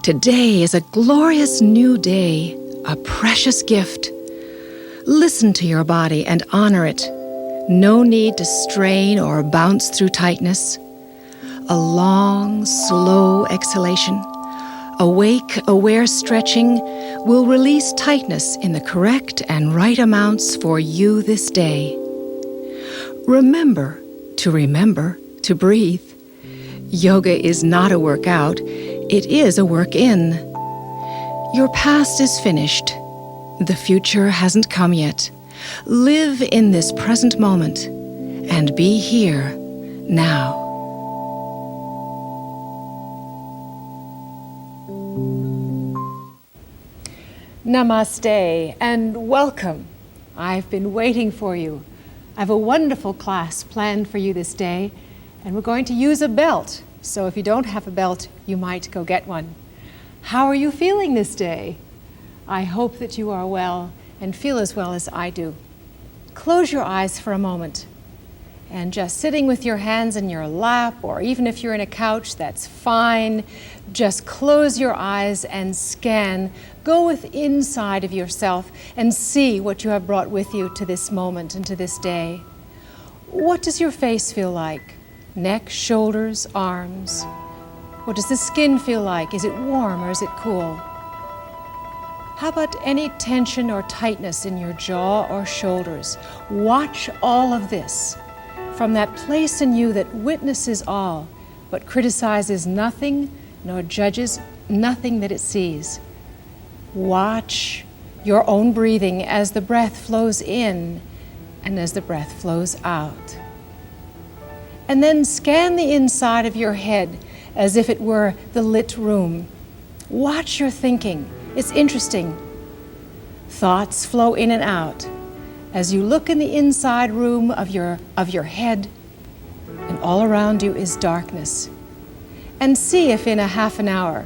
Today is a glorious new day, a precious gift. Listen to your body and honor it. No need to strain or bounce through tightness. A long, slow exhalation, awake, aware stretching will release tightness in the correct and right amounts for you this day. Remember to breathe. Yoga is not a workout, it is a work in. Your past is finished. The future hasn't come yet. Live in this present moment and be here now. Namaste and welcome. I've been waiting for you. I have a wonderful class planned for you this day, and we're going to use a belt. So if you don't have a belt, you might go get one. How are you feeling this day? I hope that you are well and feel as well as I do. Close your eyes for a moment. And just sitting with your hands in your lap, or even if you're in a couch, that's fine. Just close your eyes and scan. Go inside of yourself and see what you have brought with you to this moment and to this day. What does your face feel like? Neck, shoulders, arms? What does the skin feel like? Is it warm or is it cool? How about any tension or tightness in your jaw or shoulders? Watch all of this from that place in you that witnesses all, but criticizes nothing, nor judges nothing that it sees. Watch your own breathing as the breath flows in and as the breath flows out. And then scan the inside of your head as if it were the lit room. Watch your thinking. It's interesting. Thoughts flow in and out as you look in the inside room of your head, and all around you is darkness. And see if in a half an hour,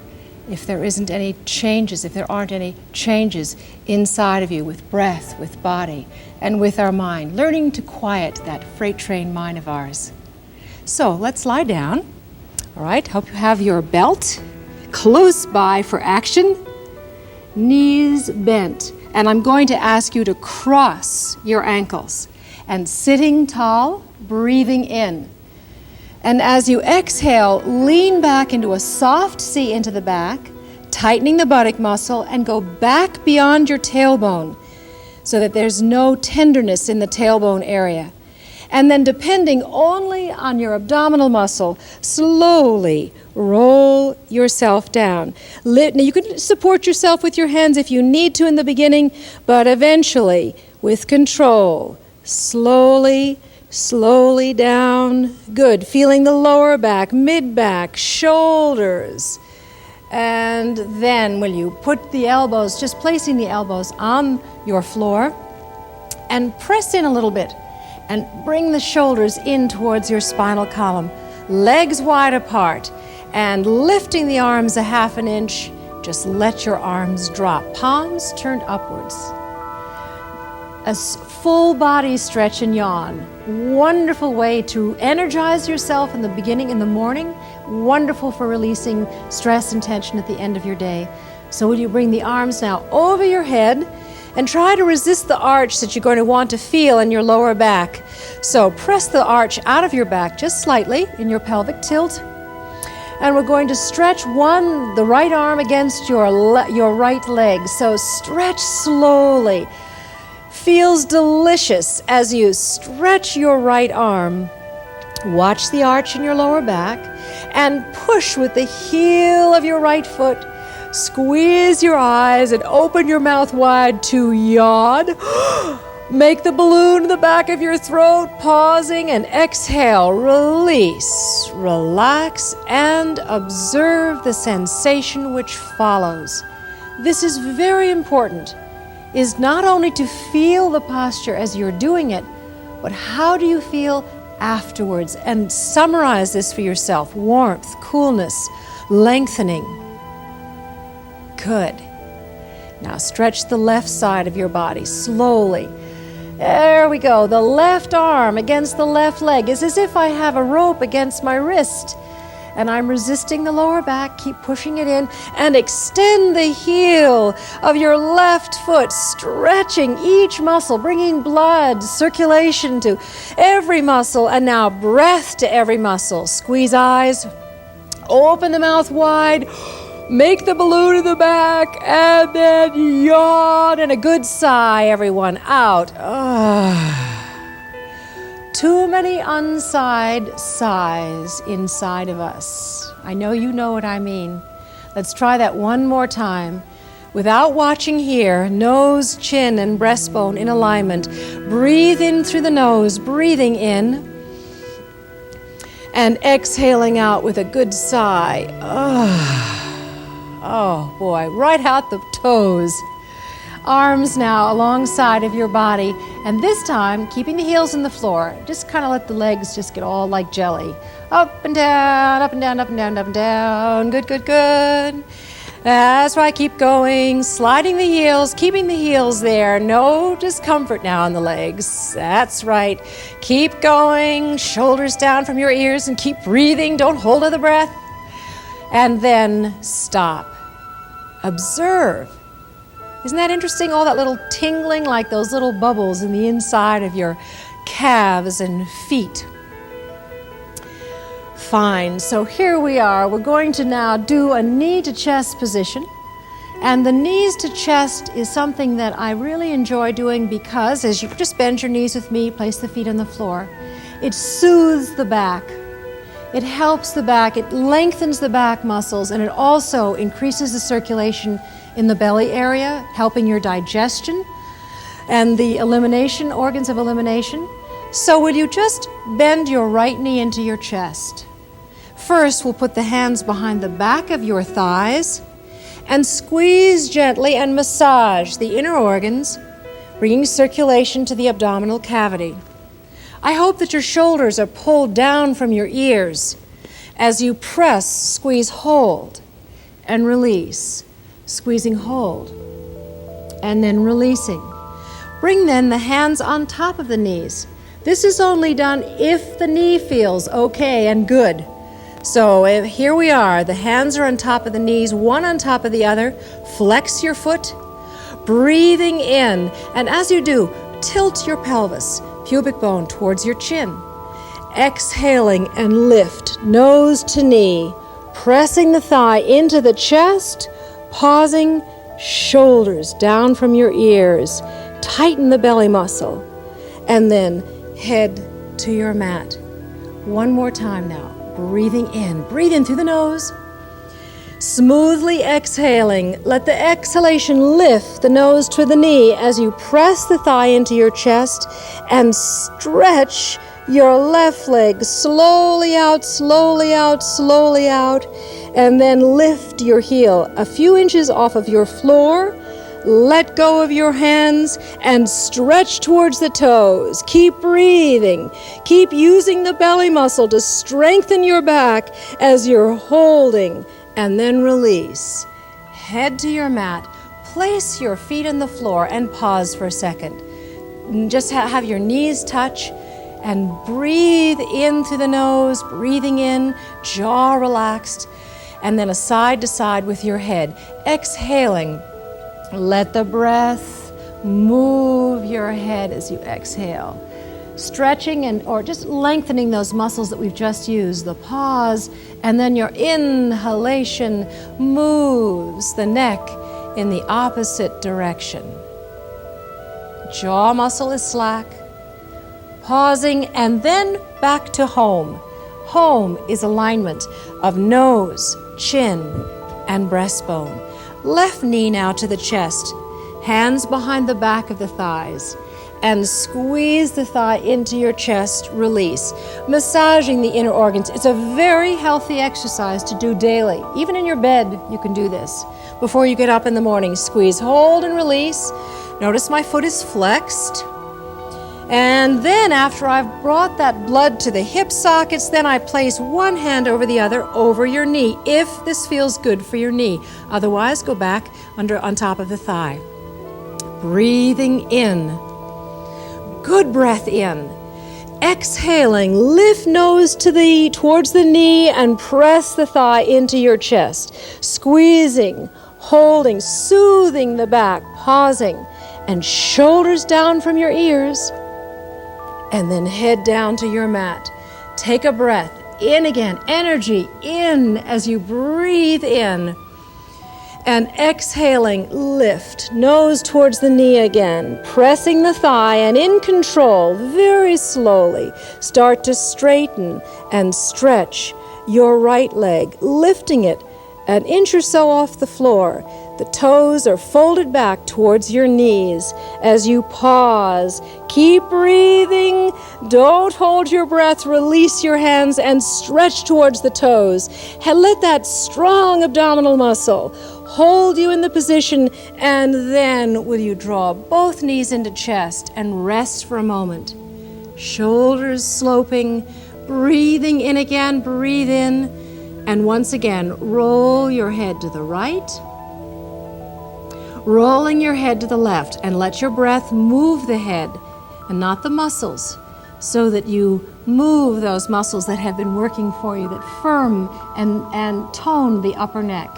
if there aren't any changes inside of you with breath, with body, and with our mind, learning to quiet that freight train mind of ours. So let's lie down. All right, hope you have your belt close by for action. Knees bent. And I'm going to ask you to cross your ankles. And sitting tall, breathing in. And as you exhale, lean back into a soft C into the back, tightening the buttock muscle, and go back beyond your tailbone so that there's no tenderness in the tailbone area. And then, depending only on your abdominal muscle, slowly roll yourself down. Now, you can support yourself with your hands if you need to in the beginning, but eventually, with control, slowly down. Good. Feeling the lower back, mid-back, shoulders. And then, will you put the elbows, just placing the elbows on your floor, and press in a little bit. And bring the shoulders in towards your spinal column, legs wide apart, and lifting the arms a half an inch, just let your arms drop, palms turned upwards. A full body stretch and yawn. Wonderful way to energize yourself in the beginning, in the morning. Wonderful for releasing stress and tension at the end of your day. So will you bring the arms now over your head, and try to resist the arch that you're going to want to feel in your lower back. So press the arch out of your back just slightly in your pelvic tilt. And we're going to stretch the right arm against your right leg. So stretch slowly. Feels delicious as you stretch your right arm. Watch the arch in your lower back and push with the heel of your right foot. Squeeze your eyes and open your mouth wide to yawn. Make the balloon in the back of your throat, pausing, and exhale. Release, relax, and observe the sensation which follows. This is very important, is not only to feel the posture as you're doing it, but how do you feel afterwards? And summarize this for yourself. Warmth, coolness, lengthening. Good. Now stretch the left side of your body slowly. There we go. The left arm against the left leg is as if I have a rope against my wrist. And I'm resisting the lower back. Keep pushing it in and extend the heel of your left foot, stretching each muscle, bringing blood, circulation to every muscle. And now breath to every muscle. Squeeze eyes, open the mouth wide, make the balloon in the back, and then yawn. And a good sigh, everyone, out. Too many unsighed sighs inside of us. I know you know what I mean. Let's try that one more time. Without watching here, nose, chin, and breastbone in alignment. Breathe in through the nose, breathing in, and exhaling out with a good sigh. Oh boy, right out the toes. Arms now alongside of your body, and this time keeping the heels in the floor. Just kind of let the legs just get all like jelly. Up and down, up and down, up and down, up and down. Good, good, good. That's right, keep going. Sliding the heels, keeping the heels there. No discomfort now in the legs. That's right. Keep going. Shoulders down from your ears and keep breathing. Don't hold the breath. And then stop. Observe. Isn't that interesting? All that little tingling, like those little bubbles in the inside of your calves and feet. Fine, so here we are. We're going to now do a knee to chest position. And the knees to chest is something that I really enjoy doing because as you just bend your knees with me, place the feet on the floor, it soothes the back. It helps the back, it lengthens the back muscles, and it also increases the circulation in the belly area, helping your digestion and the elimination, organs of elimination. So will you just bend your right knee into your chest? First, we'll put the hands behind the back of your thighs and squeeze gently and massage the inner organs, bringing circulation to the abdominal cavity. I hope that your shoulders are pulled down from your ears. As you press, squeeze, hold, and release. Squeezing, hold, and then releasing. Bring then the hands on top of the knees. This is only done if the knee feels okay and good. So here we are. The hands are on top of the knees, one on top of the other. Flex your foot, breathing in. And as you do, tilt your pelvis, pubic bone towards your chin. Exhaling and lift, nose to knee, pressing the thigh into the chest, pausing, shoulders down from your ears. Tighten the belly muscle, and then head to your mat. One more time now. Breathing in. Breathe in through the nose. Smoothly exhaling. Let the exhalation lift the nose to the knee as you press the thigh into your chest and stretch your left leg slowly out, slowly out, slowly out, and then lift your heel a few inches off of your floor. Let go of your hands and stretch towards the toes. Keep breathing. Keep using the belly muscle to strengthen your back as you're holding, and then release. Head to your mat. Place your feet on the floor and pause for a second. Just have your knees touch and breathe in through the nose, breathing in, jaw relaxed, and then a side to side with your head. Exhaling. Let the breath move your head as you exhale. Stretching or just lengthening those muscles that we've just used. The pause, and then your inhalation moves the neck in the opposite direction. Jaw muscle is slack. Pausing, and then back to home. Home is alignment of nose, chin, and breastbone. Left knee now to the chest, hands behind the back of the thighs, and squeeze the thigh into your chest, release. Massaging the inner organs. It's a very healthy exercise to do daily. Even in your bed, you can do this. Before you get up in the morning, squeeze, hold, and release. Notice my foot is flexed. And then after I've brought that blood to the hip sockets, then I place one hand over the other over your knee, if this feels good for your knee. Otherwise, go back on top of the thigh. Breathing in. Good breath in. Exhaling, lift nose towards the knee and press the thigh into your chest. Squeezing, holding, soothing the back, pausing, and shoulders down from your ears. And then head down to your mat. Take a breath. In again, energy in as you breathe in. And exhaling, lift, nose towards the knee again, pressing the thigh and in control, very slowly, start to straighten and stretch your right leg, lifting it an inch or so off the floor. The toes are folded back towards your knees as you pause. Keep breathing. Don't hold your breath. Release your hands and stretch towards the toes. Let that strong abdominal muscle hold you in the position, and then will you draw both knees into chest and rest for a moment. Shoulders sloping, breathing in again, breathe in, and once again, roll your head to the right, rolling your head to the left, and let your breath move the head and not the muscles, so that you move those muscles that have been working for you, that firm and tone the upper neck.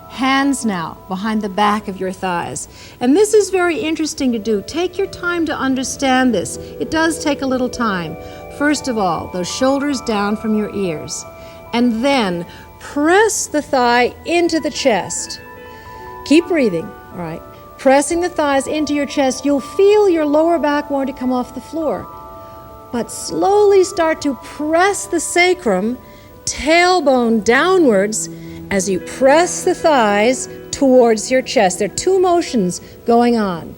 Hands now behind the back of your thighs. And this is very interesting to do. Take your time to understand this. It does take a little time. First of all, those shoulders down from your ears. And then press the thigh into the chest. Keep breathing, all right? Pressing the thighs into your chest, you'll feel your lower back want to come off the floor. But slowly start to press the sacrum, tailbone downwards, as you press the thighs towards your chest. There are two motions going on.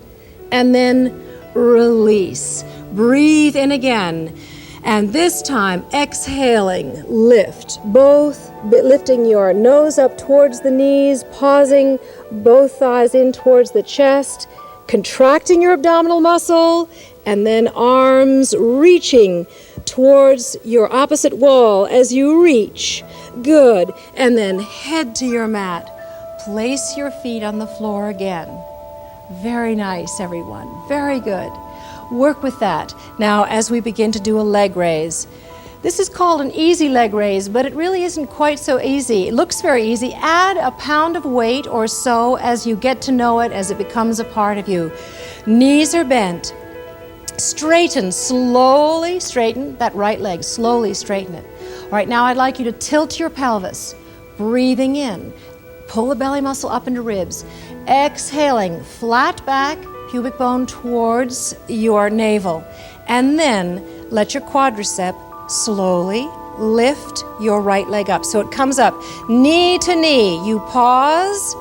And then release. Breathe in again. And this time, exhaling, lift. Both lifting your nose up towards the knees, pausing, both thighs in towards the chest, contracting your abdominal muscle, and then arms reaching towards your opposite wall as you reach. Good. And then head to your mat. Place your feet on the floor again. Very nice, everyone. Very good. Work with that. Now, as we begin to do a leg raise, this is called an easy leg raise, but it really isn't quite so easy. It looks very easy. Add a pound of weight or so as you get to know it, as it becomes a part of you. Knees are bent. Straighten, slowly straighten that right leg, slowly straighten it. All right, now I'd like you to tilt your pelvis, breathing in. Pull the belly muscle up into ribs. Exhaling, flat back, pubic bone towards your navel. And then let your quadricep slowly lift your right leg up. So it comes up knee to knee. You pause,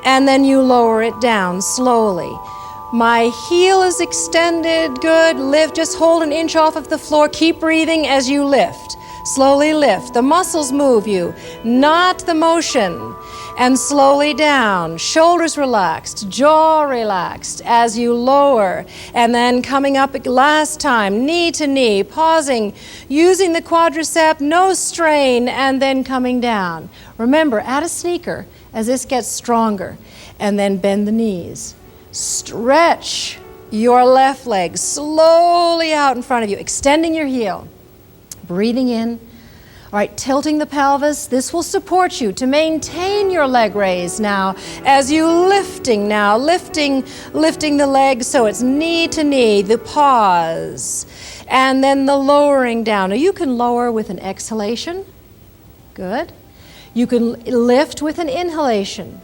and then you lower it down slowly. My heel is extended, good. Lift, just hold an inch off of the floor. Keep breathing as you lift. Slowly lift. The muscles move you, not the motion. And slowly down. Shoulders relaxed, jaw relaxed as you lower. And then coming up last time, knee to knee, pausing, using the quadricep, no strain, and then coming down. Remember, add a sneaker as this gets stronger. And then bend the knees. Stretch your left leg slowly out in front of you, extending your heel. Breathing in. All right, tilting the pelvis. This will support you to maintain your leg raise now as you lifting now, lifting the leg so it's knee to knee, the pause, and then the lowering down. Now you can lower with an exhalation. Good. You can lift with an inhalation.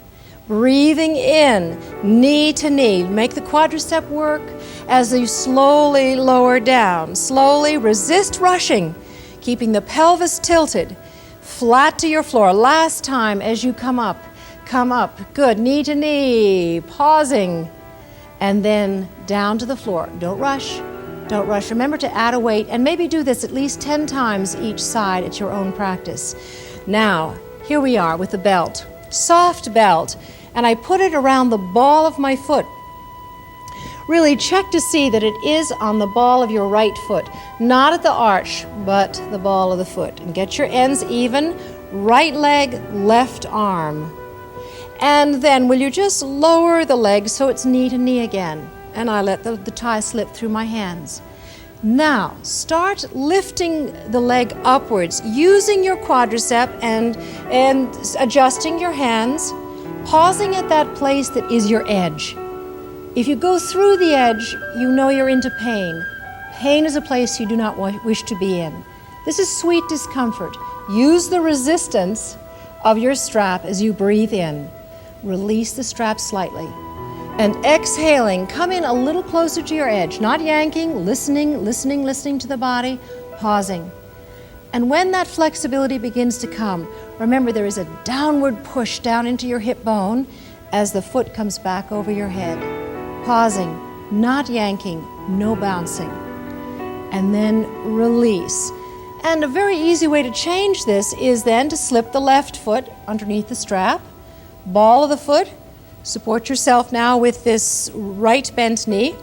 Breathing in, knee to knee. Make the quadricep work as you slowly lower down. Slowly resist rushing, keeping the pelvis tilted, flat to your floor. Last time as you come up. Good, knee to knee, pausing, and then down to the floor. Don't rush. Remember to add a weight, and maybe do this at least 10 times each side at your own practice. Now, here we are with the belt. Soft belt, and I put it around the ball of my foot. Really check to see that it is on the ball of your right foot, not at the arch, but the ball of the foot. And get your ends even, right leg, left arm. And then will you just lower the leg so it's knee to knee again? And I let the tie slip through my hands. Now, start lifting the leg upwards, using your quadricep and adjusting your hands, pausing at that place that is your edge. If you go through the edge, you know you're into pain. Pain is a place you do not wish to be in. This is sweet discomfort. Use the resistance of your strap as you breathe in. Release the strap slightly. And exhaling, come in a little closer to your edge, not yanking, listening to the body, pausing. And when that flexibility begins to come, remember there is a downward push down into your hip bone as the foot comes back over your head. Pausing, not yanking, no bouncing. And then release. And a very easy way to change this is then to slip the left foot underneath the strap, ball of the foot, support yourself now with this right bent knee,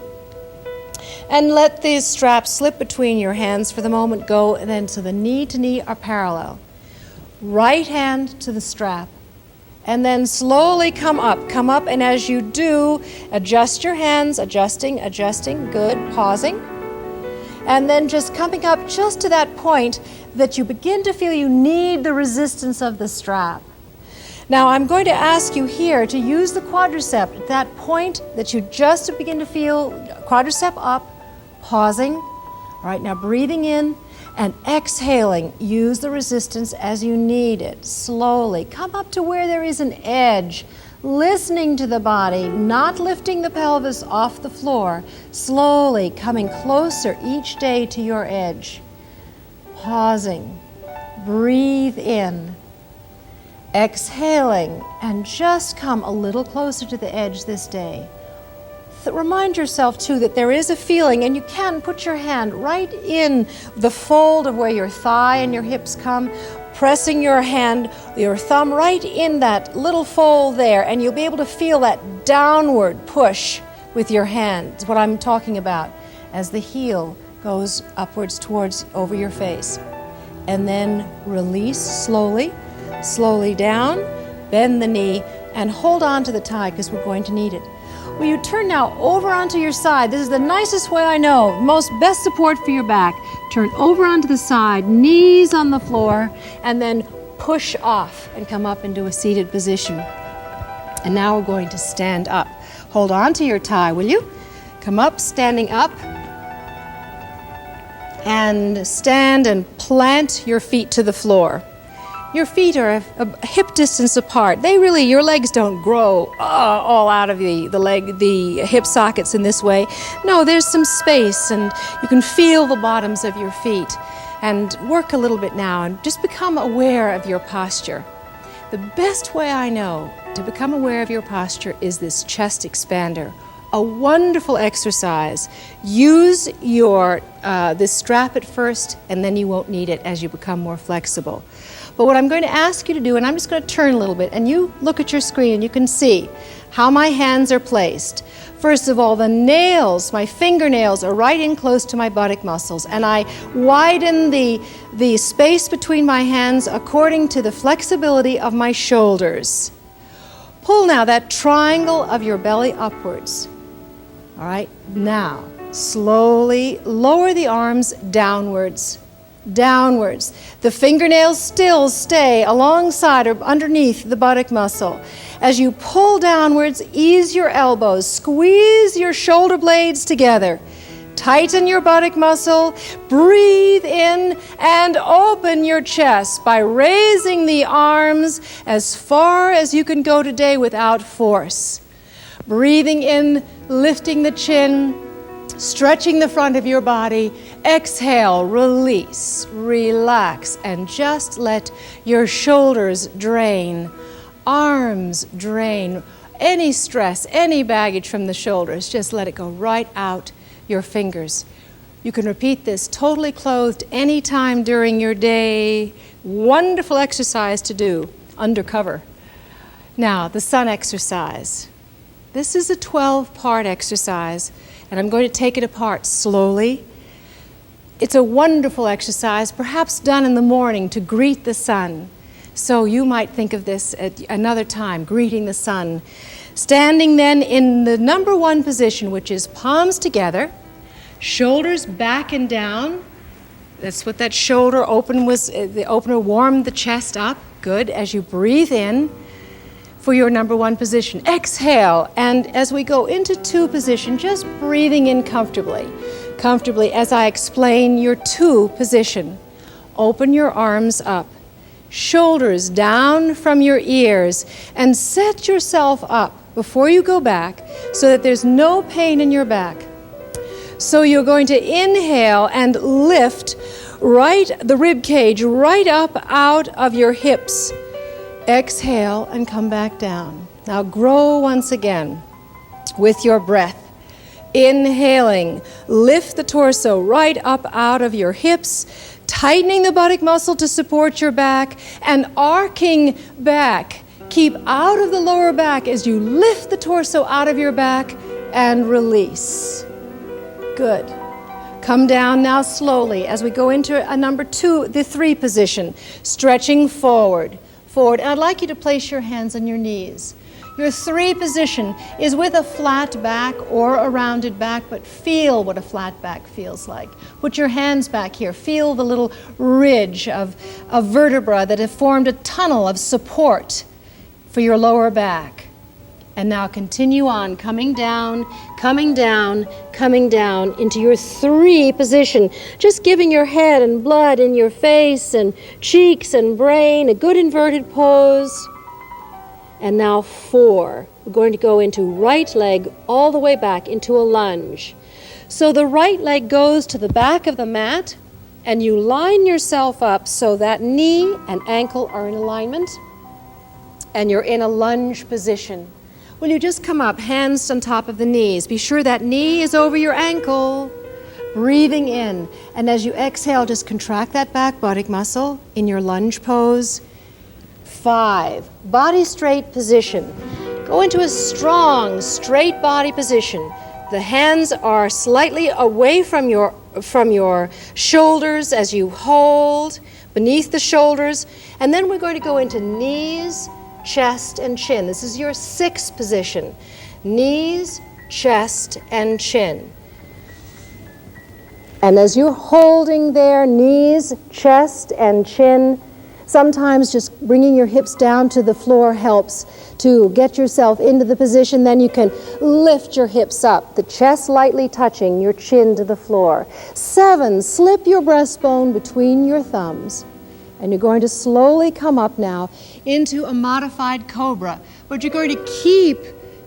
and let the strap slip between your hands for the moment. Go and then so the knee to knee are parallel. Right hand to the strap, and then slowly come up, and as you do, adjust your hands, adjusting, good, pausing. And then just coming up just to that point that you begin to feel you need the resistance of the strap. Now I'm going to ask you here to use the quadricep at that point that you just begin to feel quadricep up, pausing. All right, now breathing in and exhaling. Use the resistance as you need it. Slowly come up to where there is an edge. Listening to the body, not lifting the pelvis off the floor, slowly coming closer each day to your edge. Pausing, breathe in, exhaling, and just come a little closer to the edge this day. Remind yourself too that there is a feeling, and you can put your hand right in the fold of where your thigh and your hips come, pressing your hand, your thumb right in that little fold there, and you'll be able to feel that downward push with your hand. It's what I'm talking about as the heel goes upwards towards over your face. And then release slowly, slowly down, bend the knee, and hold on to the tie because we're going to need it. Will you turn now over onto your side? This is the nicest way I know, most best support for your back. Turn over onto the side, knees on the floor, and then push off and come up into a seated position. And now we're going to stand up. Hold on to your tie, will you? Come up, standing up. And stand and plant your feet to the floor. Your feet are a hip distance apart. Your legs don't grow all out of the hip sockets in this way. No, there's some space, and you can feel the bottoms of your feet. And work a little bit now and just become aware of your posture. The best way I know to become aware of your posture is this chest expander. A wonderful exercise. Use this strap at first, and then you won't need it as you become more flexible. But what I'm going to ask you to do, and I'm just going to turn a little bit, and you look at your screen and you can see how my hands are placed. First of all, the nails, my fingernails are right in close to my buttock muscles, and I widen the space between my hands according to the flexibility of my shoulders. Pull now that triangle of your belly upwards. All right, now slowly lower the arms downwards. Downwards. The fingernails still stay alongside or underneath the buttock muscle. As you pull downwards, ease your elbows, squeeze your shoulder blades together. Tighten your buttock muscle, breathe in, and open your chest by raising the arms as far as you can go today without force. Breathing in, lifting the chin, stretching the front of your body. Exhale, release, relax, and just let your shoulders drain, arms drain. Any stress, any baggage from the shoulders, just let it go right out your fingers. You can repeat this totally clothed anytime during your day. Wonderful exercise to do undercover. Now, the sun exercise. This is a 12-part exercise, and I'm going to take it apart slowly. It's a wonderful exercise, perhaps done in the morning to greet the sun. So you might think of this at another time, greeting the sun. Standing then in the number one position, which is palms together, Shoulders back and down. That's what that shoulder open was. The opener warmed the chest up. Good. As you breathe in for your number one position. Exhale. And as we go into 2 position, just breathing in comfortably. Comfortably as I explain your 2 position. Open your arms up. Shoulders down from your ears. And set yourself up before you go back so that there's no pain in your back. So you're going to inhale and lift the rib cage right up out of your hips. Exhale and come back down. Now grow once again with your breath. Inhaling, lift the torso right up out of your hips, tightening the buttock muscle to support your back and arcing back. Keep out of the lower back as you lift the torso out of your back and release. Good. Come down now slowly as we go into a number 2, the 3 position, stretching forward. And I'd like you to place your hands on your knees. Your 3 position is with a flat back or a rounded back, but feel what a flat back feels like. Put your hands back here. Feel the little ridge of vertebra that have formed a tunnel of support for your lower back. And now continue on, coming down, coming down, coming down into your 3 position. Just giving your head and blood in your face and cheeks and brain, a good inverted pose. And now 4. We're going to go into right leg all the way back into a lunge. So the right leg goes to the back of the mat and you line yourself up so that knee and ankle are in alignment and you're in a lunge position. Will you just come up, hands on top of the knees. Be sure that knee is over your ankle. Breathing in. And as you exhale, just contract that back buttock muscle in your lunge pose. 5. Body straight position. Go into a strong, straight body position. The hands are slightly away from your shoulders as you hold beneath the shoulders. And then we're going to go into knees, chest, and chin. This is your 6th position. Knees, chest, and chin. And as you're holding there, knees, chest, and chin, sometimes just bringing your hips down to the floor helps to get yourself into the position. Then you can lift your hips up, the chest lightly touching your chin to the floor. 7, slip your breastbone between your thumbs. And you're going to slowly come up now into a modified cobra. But you're going to keep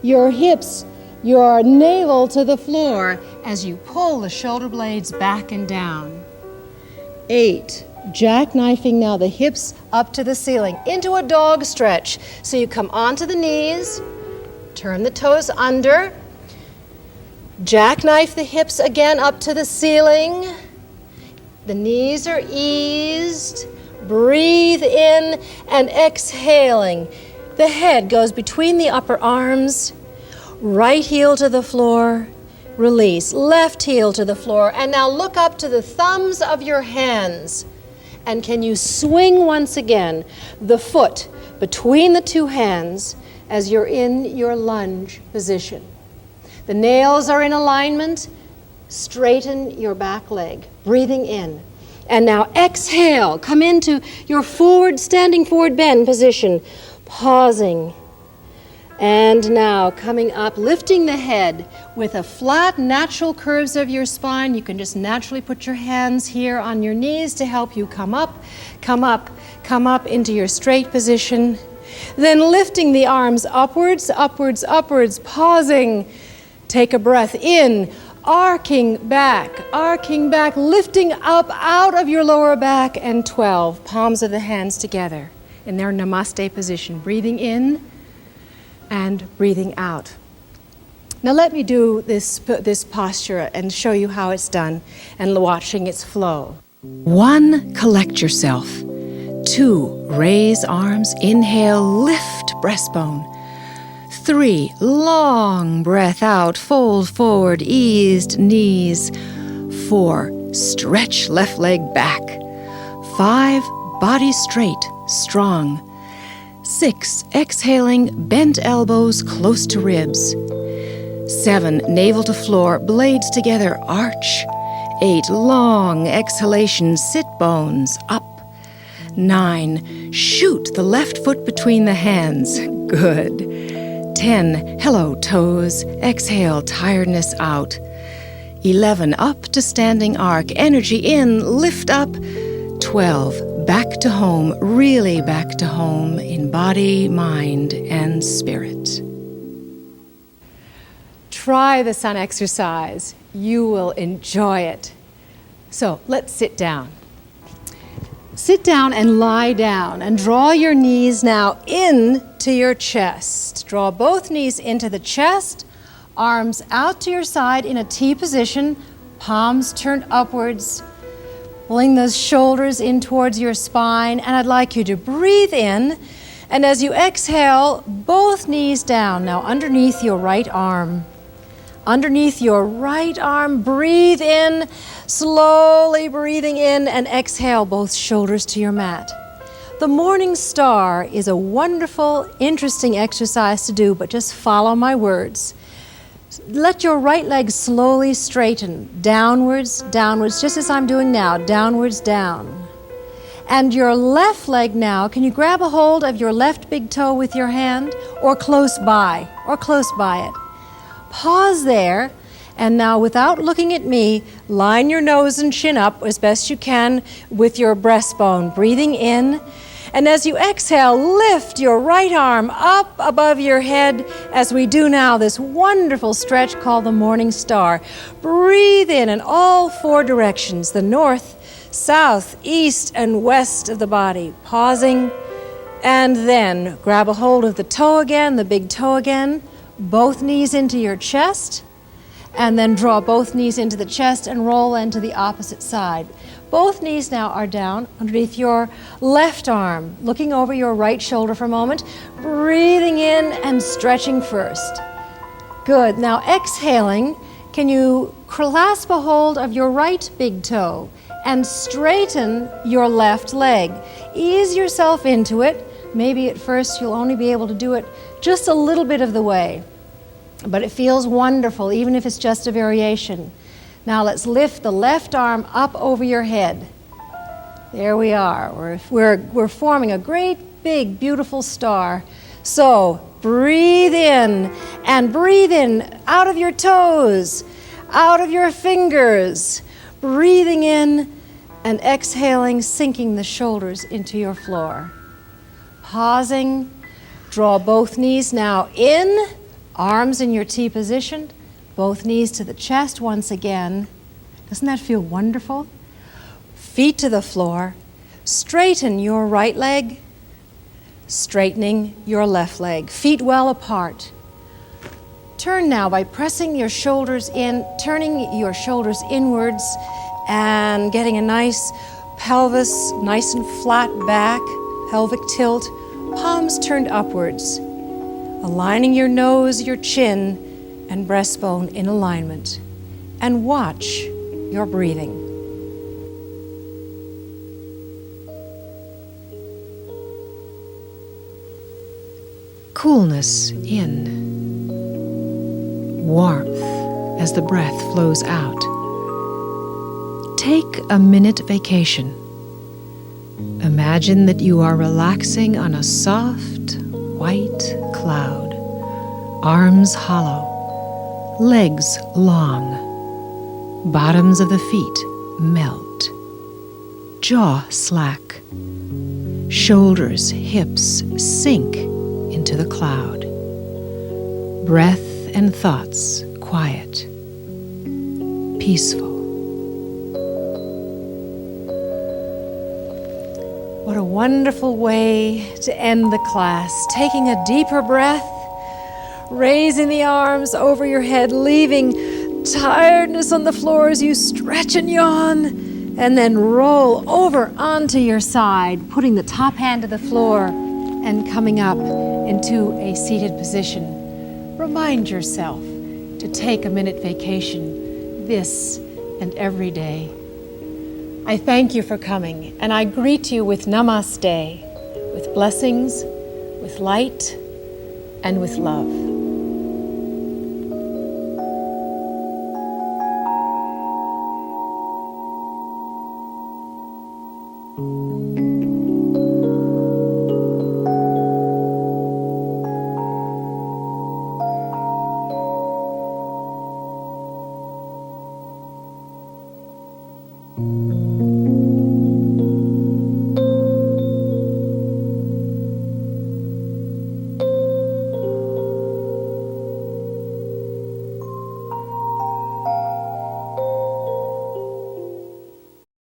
your hips, your navel to the floor as you pull the shoulder blades back and down. 8, jackknifing now the hips up to the ceiling into a dog stretch. So you come onto the knees, turn the toes under, jackknife the hips again up to the ceiling. The knees are eased. Breathe in and exhaling. The head goes between the upper arms. Right heel to the floor. Release. Left heel to the floor. And now look up to the thumbs of your hands. And can you swing once again the foot between the 2 hands as you're in your lunge position. The nails are in alignment. Straighten your back leg. Breathing in. And now exhale, come into your standing forward bend position, pausing. And now coming up, lifting the head with a flat, natural curves of your spine. You can just naturally put your hands here on your knees to help you come up into your straight position. Then lifting the arms upwards, upwards, upwards, pausing. Take a breath in. Arcing back, lifting up out of your lower back, and 12, palms of the hands together in their namaste position, breathing in and breathing out. Now let me do this posture and show you how it's done and watching its flow. 1, collect yourself. 2, raise arms, inhale, lift breastbone. 3, long breath out, fold forward, eased knees. 4, stretch left leg back. 5, body straight, strong. 6, exhaling, bent elbows close to ribs. 7, navel to floor, blades together, arch. 8, long exhalations, sit bones, up. 9, shoot the left foot between the hands, good. 10, hello toes, exhale, tiredness out. 11, up to standing arc, energy in, lift up. 12, back to home, really back to home in body, mind, and spirit. Try the sun exercise. You will enjoy it. So let's sit down. Sit down and lie down and draw your knees now into your chest. Draw both knees into the chest, arms out to your side in a T position, palms turned upwards, pulling those shoulders in towards your spine. And I'd like you to breathe in, and as you exhale, both knees down, now underneath your right arm. Underneath your right arm, breathe in, slowly breathing in, and exhale both shoulders to your mat. The morning star is a wonderful, interesting exercise to do, but just follow my words. Let your right leg slowly straighten, downwards, downwards, just as I'm doing now, downwards, down. And your left leg now, can you grab a hold of your left big toe with your hand, or close by it? Pause there, and now without looking at me, line your nose and chin up as best you can with your breastbone, breathing in. And as you exhale, lift your right arm up above your head as we do now this wonderful stretch called the morning star. Breathe in all 4 directions, the north, south, east, and west of the body. Pausing, and then grab a hold of the toe again, the big toe again. Both knees into your chest, and then draw both knees into the chest and roll into the opposite side. Both knees now are down underneath your left arm, looking over your right shoulder for a moment, breathing in and stretching first. Good. Now exhaling, can you clasp a hold of your right big toe and straighten your left leg? Ease yourself into it. Maybe at first you'll only be able to do it just a little bit of the way, but it feels wonderful, even if it's just a variation. Now let's lift the left arm up over your head. There we are. We're forming a great, big, beautiful star. So breathe in, and breathe in out of your toes, out of your fingers. Breathing in and exhaling, sinking the shoulders into your floor. Pausing, draw both knees now in, arms in your T position, both knees to the chest once again. Doesn't that feel wonderful? Feet to the floor, straighten your right leg, straightening your left leg, feet well apart. Turn now by pressing your shoulders in, turning your shoulders inwards and getting a nice pelvis, nice and flat back, pelvic tilt, palms turned upwards, aligning your nose, your chin, and breastbone in alignment. And watch your breathing. Coolness in, warmth as the breath flows out. Take a minute vacation. Imagine that you are relaxing on a soft, white cloud, arms hollow, legs long, bottoms of the feet melt, jaw slack, shoulders, hips sink into the cloud, breath and thoughts quiet, peaceful. What a wonderful way to end the class. Taking a deeper breath, raising the arms over your head, leaving tiredness on the floor as you stretch and yawn, and then roll over onto your side, putting the top hand to the floor and coming up into a seated position. Remind yourself to take a minute vacation this and every day. I thank you for coming, and I greet you with namaste, with blessings, with light, and with love.